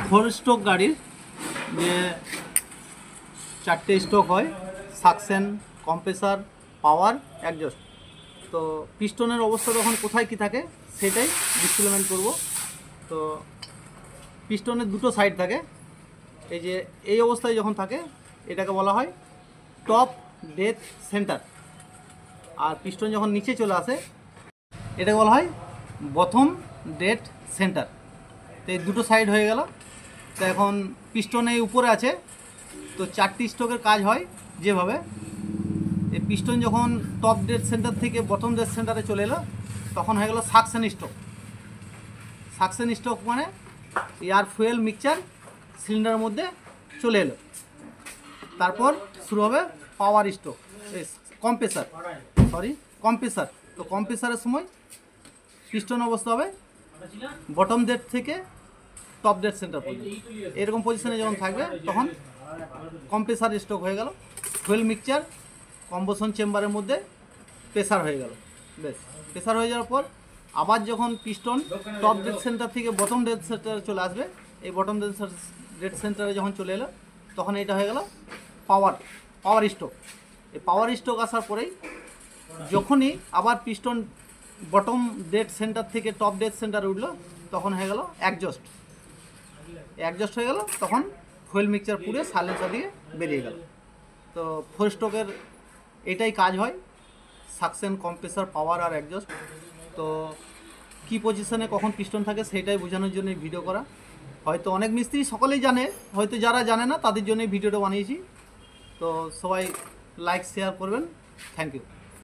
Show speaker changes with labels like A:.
A: Four stroke গাড়ির যে চারটে স্ট্রোক হয়, সাকশন, কম্প্রেসার, পাওয়ার, অ্যাডজাস্ট। তো পিস্টনের অবস্থা তখন কোথায় কি থাকে সেটাই ডিসপ্লেমেন্ট করব। তো পিস্টনের দুটো সাইড থাকে, এই যে এই অবস্থায় যখন থাকে এটাকে বলা হয় টপ ডেথ সেন্টার, আর পিস্টন যখন নিচে চলে আসে এটাকে বলা হয় বথম ডেথ সেন্টার। তো এই দুটো সাইড হয়ে গেল। তো এখন পিস্টন এই উপরে আছে, তো চারটি স্ট্রোকের কাজ হয় যেভাবে, এই পিস্টন যখন টপ ডেড সেন্টার থেকে বটম ডেড সেন্টারে চলে এলো তখন হয়ে গেল সাকশন স্ট্রোক। সাকশন স্ট্রোক মানে এয়ার ফুয়েল মিক্সচার সিলিন্ডারের মধ্যে চলে এলো। তারপর শুরু হবে পাওয়ার স্ট্রোক, কম্প্রেসার। তো কম্প্রেসারের সময় পিস্টন অবস্থা হবে বটম ডেড থেকে টপ ডেড সেন্টার পর্যন্ত, এরকম পজিশনে যখন থাকবে তখন কম্প্রেসার স্ট্রোক হয়ে গেল। ফুয়েল মিক্সচার কম্বশন চেম্বারের মধ্যে প্রেসার হয়ে গেল। বেশ, প্রেসার হয়ে যাওয়ার পর আবার যখন পিস্টন টপ ডেড সেন্টার থেকে বটম ডেড সেন্টারে চলে আসবে, এই বটম ডেড সেন্টারে যখন চলে এলো তখন এটা হয়ে গেল পাওয়ার স্ট্রোক। এই পাওয়ার স্ট্রোক আসার পরেই যখনই আবার পিস্টন বটম ডেড সেন্টার থেকে টপ ডেড সেন্টারে উঠলো তখন হয়ে গেল অ্যাডজাস্ট হয়ে গেল। তখন ফুয়েল মিক্সচার পুড়ে সাইলেন্সার দিয়ে বেরিয়ে গেল। তো ফোর স্ট্রোকের এটাই কাজ হয়, সাকশন, কম্প্রেসার, পাওয়ার আর অ্যাডজাস্ট। তো কী পজিশনে কখন পিস্টন থাকে সেটাই বোঝানোর জন্য ভিডিও করা। হয়তো অনেক মিস্ত্রি সকলেই জানে, হয়তো যারা জানে না তাদের জন্য ভিডিওটা বানিয়েছি। তো সবাই লাইক শেয়ার করবেন। Thank you.